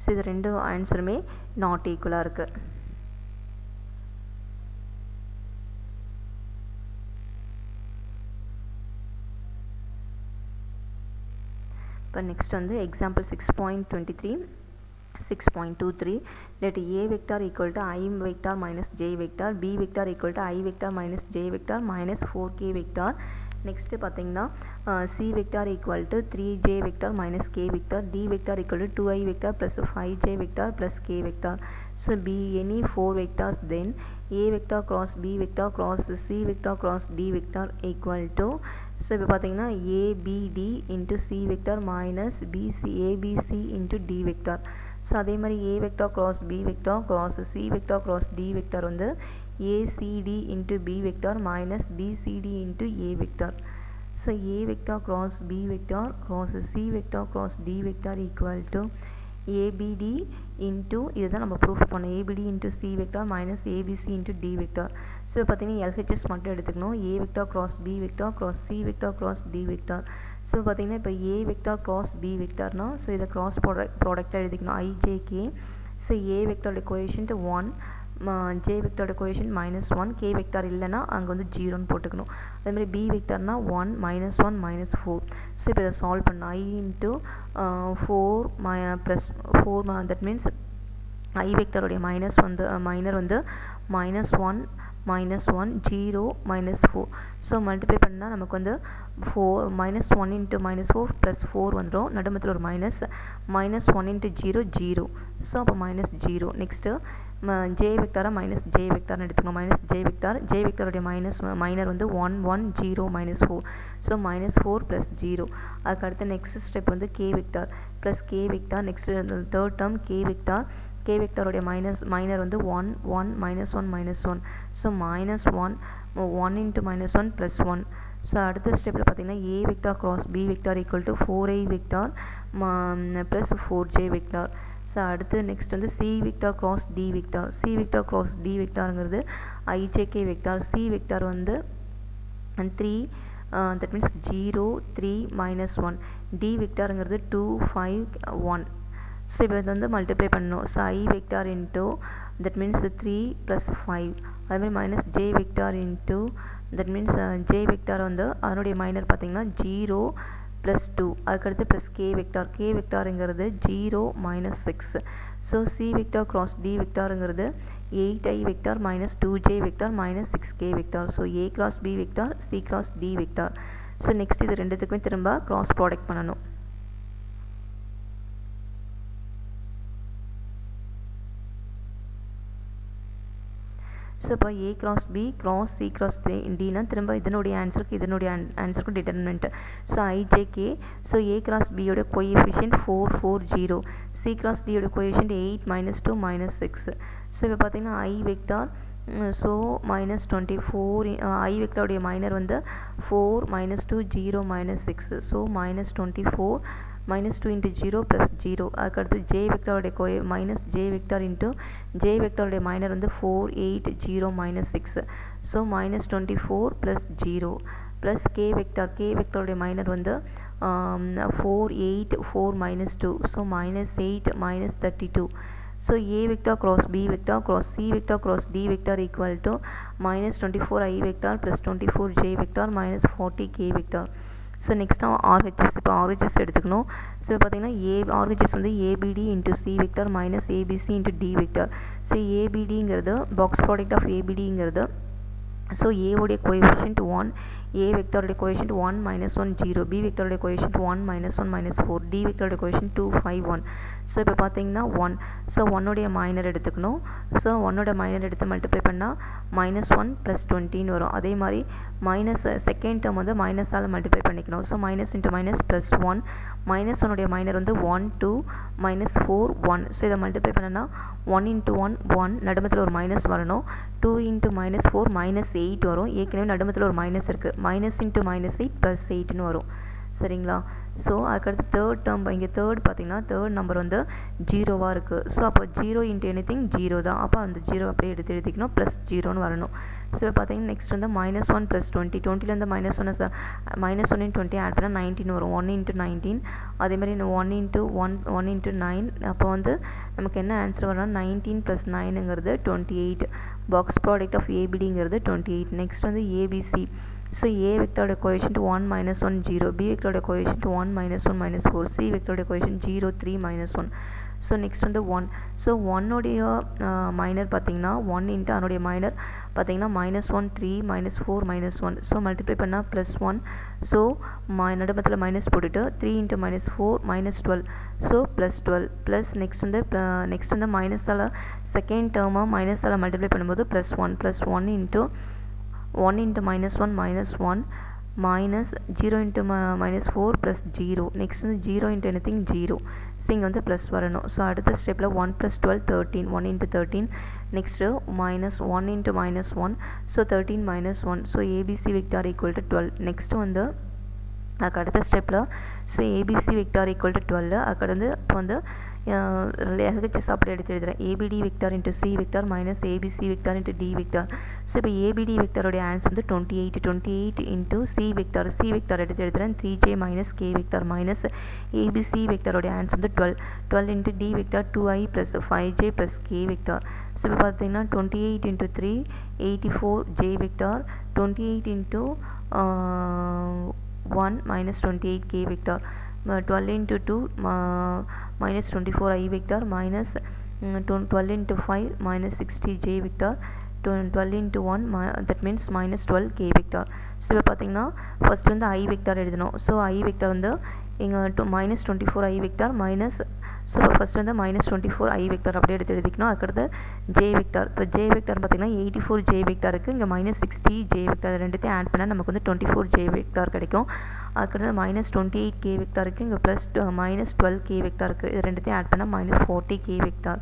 Speaker 1: So இது ரெண்டு ஆன்சருமே not ஈக்குவலாக இருக்குது. இப்போ நெக்ஸ்ட் வந்து example 6.23 let a vector equal to I vector minus j vector, b vector equal to I vector minus j vector minus 4k vector. Next பார்த்தீங்கன்னா c vector equal to 3j vector minus k vector, d vector equal to 2i vector plus 5j vector plus k vector. So be any 4 vectors, then a vector cross b vector cross c vector cross d vector equal to, so இப்போ பார்த்தீங்கன்னா abd into c vector minus abc into d vector. So அதே மாதிரி a vector cross b vector cross c vector cross d vector வந்து acd into b vector minus bcd into a vector. So a vector cross b vector cross c vector cross d vector equal to abd into, இதுதான் நம்ம proof பண்ணோம், abd into c vector minus abc into d vector. So பார்த்தீங்கன்னா LHS மட்டும் எடுத்துக்கணும், a vector cross b vector cross c vector cross d vector. So பார்த்தீங்கன்னா இப்போ a vector cross b vectorனா, so இதை cross ப்ராடக்டாக எழுதிக்கணும் ijk. So a vector coefficient 1 J வெக்டாரோட கோஎஃபிஷியன்ட் -1, கே வெக்டார் இல்லைன்னா அங்கே வந்து 0ன்னு போட்டுக்கணும். அதேமாதிரி பி வெக்டார்னா 1 -1 -4. ஸோ இப்போ இதை சால்வ் பண்ண I into 4 plus 4 that means I வெக்டாரோடைய மைனர் வந்து -1 -1 0 -4. ஸோ மல்டிப்ளை பண்ணால் நமக்கு வந்து -1 இன்ட்டு -4 ப்ளஸ் 4 வந்துடும். நடுமத்தில் ஒரு -1 இன்ட்டு 0 0. ஸோ அப்போ -0. நெக்ஸ்ட்டு ஜே வெக்டாரா ஜே வெக்டார்னு எடுத்துக்கணும். ஜே வெக்டாருடைய மைனர் வந்து 1 1 0 -4. So -4 plus 0. அதுக்கு அடுத்து நெக்ஸ்ட் ஸ்டெப் வந்து K vector plus K vector. Next third term K வெக்டாருடைய மைனர் வந்து 1 1 -1 -1. So -1 into -1 plus 1. ஸோ அடுத்த ஸ்டெப்பில் பார்த்தீங்கன்னா A vector cross B vector equal to 4i vector plus 4j vector. So அடுத்து next வந்து சி வெக்டார் க்ராஸ் டி வெக்டாருங்கிறது IJK vector. C vector வந்து 3 that means 0 3 -1. D வெக்டாருங்கிறது 2 5 1. ஸோ இப்போ இது வந்து மல்டிப்ளை பண்ணணும். So I vector into that means 3 plus 5. அதுமாதிரி minus J vector into that means J vector வந்து அதனுடைய மைனர் பார்த்திங்கன்னா 0 ப்ளஸ் 2. அதுக்கடுத்து ப்ளஸ் கே வெக்டாருங்கிறது 0 -6. So C vector cross D வெக்டாருங்கிறது 8i vector -2j vector -6k vector. So A cross B vector C cross D vector. So next இது ரெண்டுத்துக்குமே திரும்ப cross product பண்ணணும். ஸோ இப்போ A cross B cross C cross டினா திரும்ப இதனுடைய ஆன்சருக்கும் determinant. So IJK. So A cross பியோட கோஎஃபிஷியன்ட் 4 4 0. சி கிராஸ் டியோட கோஎஃபிஷியன்ட் 8 -2 -6. ஸோ இப்போ பார்த்தீங்கன்னா ஐ வெக்டார் ஸோ -24. ஐ வெக்டாருடைய மைனர் வந்து 4 -2 0 -6. So -24 -2 into 0 plus 0. அதுக்கடுத்து ஜே வெக்டாருடைய ஜே வெக்டார் இன்ட்டு ஜே வெக்டாருடைய மைனர் வந்து 4 8 0 -6. ஸோ -24 ப்ளஸ் 0 ப்ளஸ் கே வெக்டாருடைய மைனர் வந்து 4 8 4 -2. So -8 -32. So A vector cross B vector cross C vector cross D vector equal to -24 I vector plus 24 J vector -40 K vector. So next RHS. இப்போ RHS எடுத்துக்கணும். So பார்த்தீங்கன்னா RHS வந்து ABD into C vector minus ABC into D vector. So ஏபிடிங்கிறது box product of ஏபிடிங்கிறது so ஏவுடைய coefficient 1, A வெக்டாருடைய coefficient 1 -1 0, B வெக்டாருடைய coefficient 1 -1 -4, D வெக்டாருடைய கோஎஃபிஷியன்ட் 2 5 1. ஸோ இப்போ பார்த்தீங்கன்னா 1. ஸோ 1உடைய மைனர் எடுத்துக்கணும். ஸோ 1ஓட மைனர் எடுத்து மல்டிப்ளை பண்ணால் -1 ப்ளஸ் 20ன்னு வரும். அதே மாதிரி செகண்ட் டேர்ம் வந்து மைனஸால் மல்டிப்ளை பண்ணிக்கணும். So minus into minus plus 1. -1உடைய மைனர் வந்து 1 2 -4 1. ஸோ இதை மல்டிப்ளை பண்ணனா 1 இன்ட்டு 1 1, நடுமத்தில் ஒரு மைனஸ் வரணும். 2 இன்ட்டு -4 -8 வரும். ஏற்கனவே நடுமத்தில் ஒரு மைனஸ் இருக்குது. மைனஸ் இன்ட்டு -8 ப்ளஸ் 8ன்னு வரும். சரிங்களா? ஸோ அதுக்கடுத்து தேர்ட் டேர்ம் இங்கே தேர்ட் பார்த்தீங்கன்னா தேர்ட் நம்பர் வந்து 0வாக இருக்குது. ஸோ அப்போ 0 இன்ட்டு எனிதிங் 0 தான். அப்போ அந்த 0 அப்படியே எழுதிக்கணும், ப்ளஸ் 0ன்னு வரணும். ஸோ பார்த்தீங்கன்னா நெக்ஸ்ட் வந்து -1 ப்ளஸ் 20. 20லேருந்து -1 இன்ட்டு 20 ஆட் பண்ணால் 19 வரும். 1 இன்ட்டு 19. அதேமாதிரி 1 இன்ட்டு 9. அப்போ வந்து நமக்கு என்ன ஆன்சர் வரணும்? 19 ப்ளஸ் 9ங்கிறது 28. பாக்ஸ் ப்ராடக்ட் ஆஃப் ஏபிடிங்கிறது 28. நெக்ஸ்ட் வந்து ஏபிசி. ஸோ ஏ வெக்டாரோட கோஎஃபிஷியன்ட் 1 -1 0, பி வெக்டாரோட கோஎஃபிஷியன்ட் 1 -1 -4, சி வெக்டாரோட கோஎஃபிஷியன்ட் 0 3 -1. ஸோ நெக்ஸ்ட் வந்து 1. ஸோ 1உடைய மைனர் பார்த்தீங்கன்னா 1 இன்ட்டு அதனுடைய மைனர் பார்த்தீங்கன்னா -1 3 -4 -1. ஸோ மல்டிப்ளை பண்ணால் ப்ளஸ் 1. ஸோ நடுமத்தில் மைனஸ் போட்டுட்டு 3 into -4 -12. So plus 12 plus next வந்து மைனஸால் செகண்ட் டேர்மாக மைனஸால் மல்டிப்ளை பண்ணும்போது plus 1 plus 1 into 1 into -1 -1 minus 0 into -4 plus 0. Next வந்து 0 இன்ட்டு எனிதிங் 0. ஸோ இங்கே வந்து ப்ளஸ் வரணும். ஸோ அடுத்த ஸ்டெப்பில் 1 plus 12 13. 1 into 13. Next -1 into -1. So 13 -1. So ABC vector equal to 12. Next வந்து அதுக்கு அடுத்த ஸ்டெப்பில் so ABC vector equal to 12. அதுக்கு வந்து இப்போ வந்து எல்ஹெச்எஸ் அப்படி எடுத்து எழுதுகிறேன். ABD vector into C vector minus ABC vector into D vector. So இப்போ ஏபிடி வெக்டாரோடைய ஆன்சர் வந்து 28 இன்ட்டு சி வெக்டார் எடுத்து எழுதுகிறேன். 3j minus K vector minus ABC வெக்டாரோடைய ஆன்சர் வந்து 12 into D vector 2i plus 5j plus K vector. So இப்போ பார்த்தீங்கன்னா 28 into 3 84 j vector, 28 into 1 minus 28 k vector, 12 into 2 minus 24 I vector, minus 12 into 5 minus 60 j vector, 12 into 1 that means minus 12 k vector. So இப்போ பார்த்தீங்கன்னா first வந்து I vector எழுதணும். So I vector வந்து இங்கே minus 24 I vector minus, so first வந்து minus 24 I vector அப்படியே எடுத்து எழுதிக்கணும். அதுக்கடுத்து j vector. இப்போ j vector பார்த்தீங்கன்னா 84 j vector இருக்குது, இங்கே minus 60 j vector, ரெண்டுத்தையும் ஆட் பண்ணால் நமக்கு வந்து 24 j vector கிடைக்கும். அதுக்கடுத்து minus 28 k vector இருக்குது, இங்கே ப்ளஸ் minus 12 k vector இருக்குது, இது ரெண்டுத்தையும் ஆட் பண்ணால் minus 40 k vector.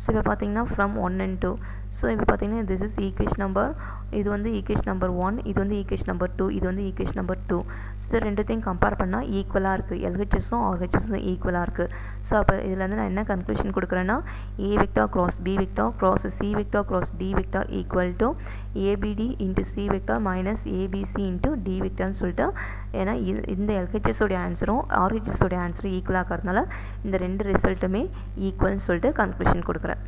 Speaker 1: ஸோ இப்போ பார்த்தீங்கன்னா ஃப்ரம் 1 and 2. ஸோ இப்போ பார்த்தீங்கன்னா திஸ் இஸ் ஈக்குவேஷன் நம்பர், இது வந்து ஈக்குவேஷன் நம்பர் 1, இது வந்து ஈக்குவேஷன் நம்பர் 2, இது வந்து ஈக்குவேஷன் நம்பர் 2. ஸோ இது ரெண்டுத்தையும் கம்பேர் பண்ணால் ஈக்குவலாக இருக்குது, எல்ஹெச்எஸும் ஆர்ஹெச்எஸும் ஈக்குவலாக இருக்குது. ஸோ அப்போ இதில் வந்து நான் என்ன கன்க்ளூஷன் கொடுக்குறேன்னா A vector cross B vector cross C vector cross D vector equal to ABD into C vector minus ABC into D vectorன்னு சொல்லிட்டு, ஏன்னா இந்த எல்ஹெச்எஸோடைய ஆன்சரும் ஆர்ஹெச்எஸோடைய ஆன்சரும் ஈக்குவலாக இருக்கிறதுனால இந்த ரெண்டு ரிசல்ட்டுமே ஈக்குவல்னு சொல்லிட்டு கன்க்ளூஷன் கொடுக்குறேன்.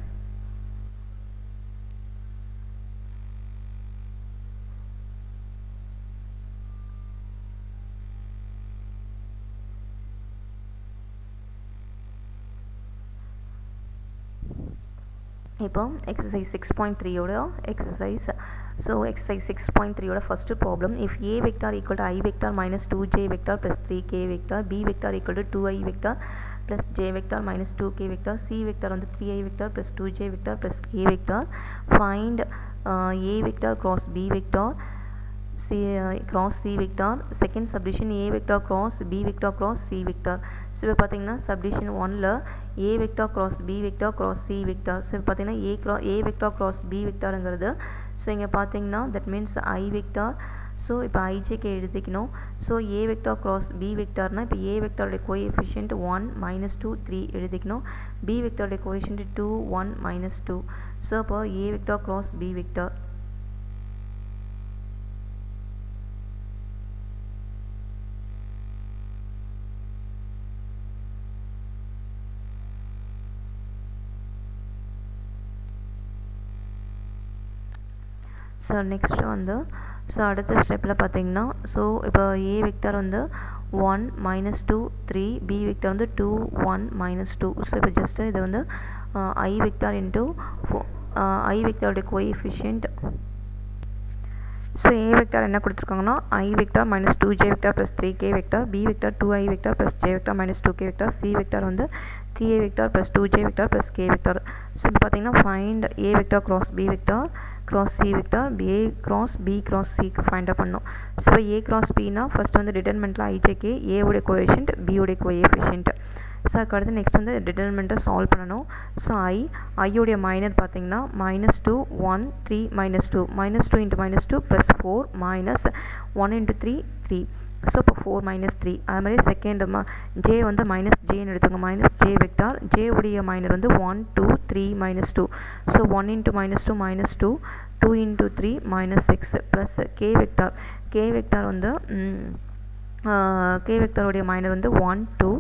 Speaker 1: இப்போ exercise 6.3 ஓட exercise. So exercise 6.3 ஓட first problem, if A vector equal to I vector minus 2j vector plus 3k vector, B vector equal to 2I vector plus j vector minus 2k vector, C vector வந்து 3I vector plus 2j vector plus k vector, find A vector cross B vector cross C vector, second subdivision A vector cross B vector cross C vector. So இப்போ பார்த்தீங்கன்னா submission 1ல் A vector cross B vector cross C vector. So இப்போ பார்த்தீங்கன்னா A vector cross B vectorங்கிறது, so இங்கே பார்த்தீங்கன்னா that means I vector. So இப்போ ஐஜேக்கு எழுதிக்கணும். So A vector cross B vectorனா இப்போ A vectorடைய கோஎஃபிஷியன்ட் 1 minus 2 3 எழுதிக்கணும், B vectorடைய கோஎஃபிஷியன்ட் 2 1 minus 2. ஸோ அப்போ A vector cross B vector. So next வந்து ஸோ அடுத்த ஸ்டெப்பில் பார்த்தீங்கன்னா, ஸோ இப்போ A வெக்டர் வந்து 1 minus 2 3, B வெக்டர் வந்து 2 1 minus 2. ஸோ இப்போ ஜஸ்ட்டு இது வந்து I வெக்டர் இன்ட்டு I வெக்டருடைய கோஎஃபிஷியன்ட். ஸோ A வெக்டர் என்ன கொடுத்துருக்காங்கன்னா I vector minus 2j vector plus 3k vector, B vector 2I vector plus j vector minus 2k vector, C vector வந்து 3a vector plus 2j vector plus k vector. So இப்போ பார்த்தீங்கன்னா find A வெக்டர் cross B வெக்டர் cross C vector, A cross B cross C find out பண்ணோம். So A cross B னா first வந்து டிட்டர்மெண்ட்டில் IJK A உடைய coefficient B உடைய coefficient. So அதுக்கடுத்து நெக்ஸ்ட் வந்து டிட்டர்மெண்ட்டை சால்வ் பண்ணணும். ஸோ I உடைய மைனர் பார்த்தீங்கன்னா -2 1 3 -2 -2 into -2 plus 4 minus 1 into 3 3. So இப்போ 4 minus 3. அது மாதிரி செகண்ட் J வந்து மைனஸ் ஜேன்னு எடுத்துங்க, மைனஸ் J வெக்டார். J உடைய மைனர் வந்து 1 2 3 -2. So 1 into -2 -2 2 into 3 minus 6 plus K vector. K vector வந்து K வெக்டாருடைய மைனர் வந்து 1 2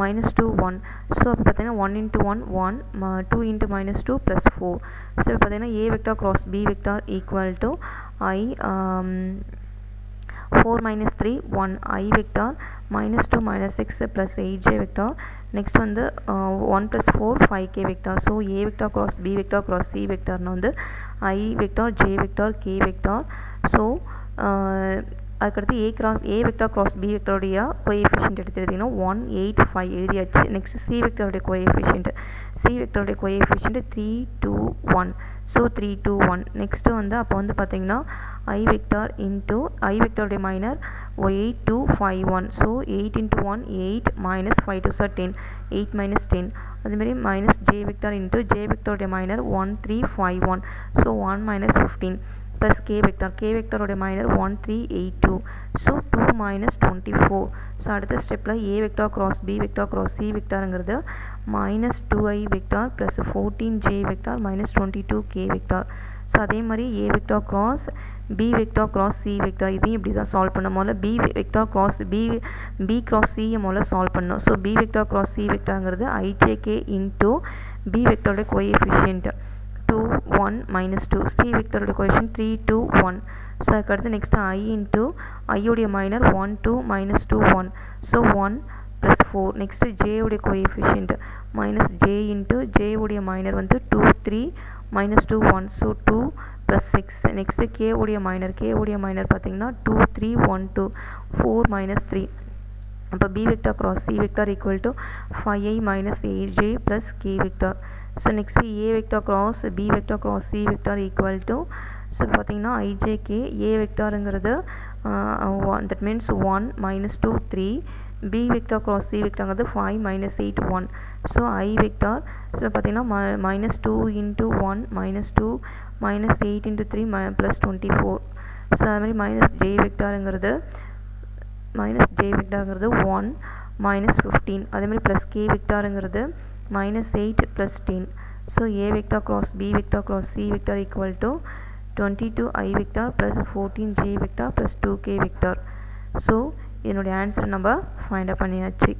Speaker 1: -2 1. ஸோ அப்போ பார்த்தீங்கன்னா 1 into 1 1 2 into -2 plus 4. ஸோ இப்போ பார்த்தீங்கன்னா A vector cross B vector equal to I 4 minus 3 1 I vector minus 2 minus 6 plus 8j vector. Next வந்து 1 plus 4 5k vector. So A vector cross B vector cross C vector வந்து I vector J vector K vector. So அதுக்கடுத்து A vector cross B vector உடைய coefficient எடுத்து எழுதிங்கன்னா 1 8 5 எழுதியாச்சு. Next C vector உடைய coefficient, C vector உடைய coefficient 3 2 1. So 3 2 1. Next வந்து அப்போ வந்து பார்த்தீங்கன்னா I vector into I vector உடைய minor 8 2 5 1. So 8 into 1 8 minus 5 2 10 8 minus 10. அதுமாரி minus J vector into J vector உடைய minor 1 3 5 1. So 1 minus 15 plus K vector. K vector உடைய மைனர் 1 3 8 2. So 2 minus 24. ஸோ அடுத்த ஸ்டெப்பில் A vector cross B vector cross C vectorங்கிறது minus 2I vector plus 14J vector minus 22K vector. So அதே மாதிரி A vector cross B vector cross C vector இதையும் இப்படி தான் solve பண்ண முதல்ல B vector cross B cross C முதல்ல solve பண்ணணும். So B vector cross C vectorங்கிறது IJK into B vector coefficient 2 1 minus 2. C vector coefficient 3 2 1. So அதுக்கு next I into I உடைய minor 1 2 minus 2 1. So 1 plus 4. Next J உடைய coefficient minus J into J உடைய minor வந்து 2 3 minus 2 1. So 2 plus 6. Next K உடைய minor பார்த்தீங்கன்னா 2 3 1 2 4 minus 3. அப்போ B vector cross C vector equal to 5i minus 8j plus K vector. So next A vector cross B vector cross C vector equal to, so பார்த்தீங்கன்னா ijk A vectorங்கிறது that means 1 minus 2 3. B vector cross C vectorங்கிறது 5 minus 8 1. So I vector, so பார்த்தீங்கன்னா minus 2 into 1 minus 2 minus 8 into 3 plus 24. So அது மாதிரி minus J vectorங்கிறது 1 minus 15. அதே மாதிரி plus K vectorங்கிறது minus 8 plus 10. So A vector cross B vector cross C vector equal to 22 I vector plus 14 J vector plus 2K vector. So இதனுடைய answer நம்ம find out பண்ணியாச்சு.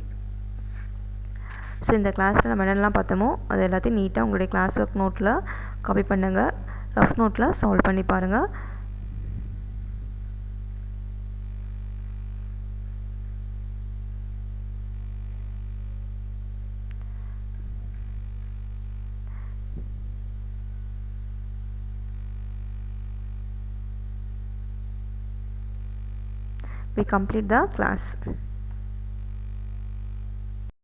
Speaker 1: So இந்த கிளாஸில் நம்ம என்னெல்லாம் பார்த்தோமோ அது எல்லாத்தையும் நீட்டாக உங்களுடைய கிளாஸ் ஒர்க் நோட்டில் காப்பி பண்ணுங்கள், ரஃப் நோட்டில் சால்வ் பண்ணி பாருங்கள். We complete the class.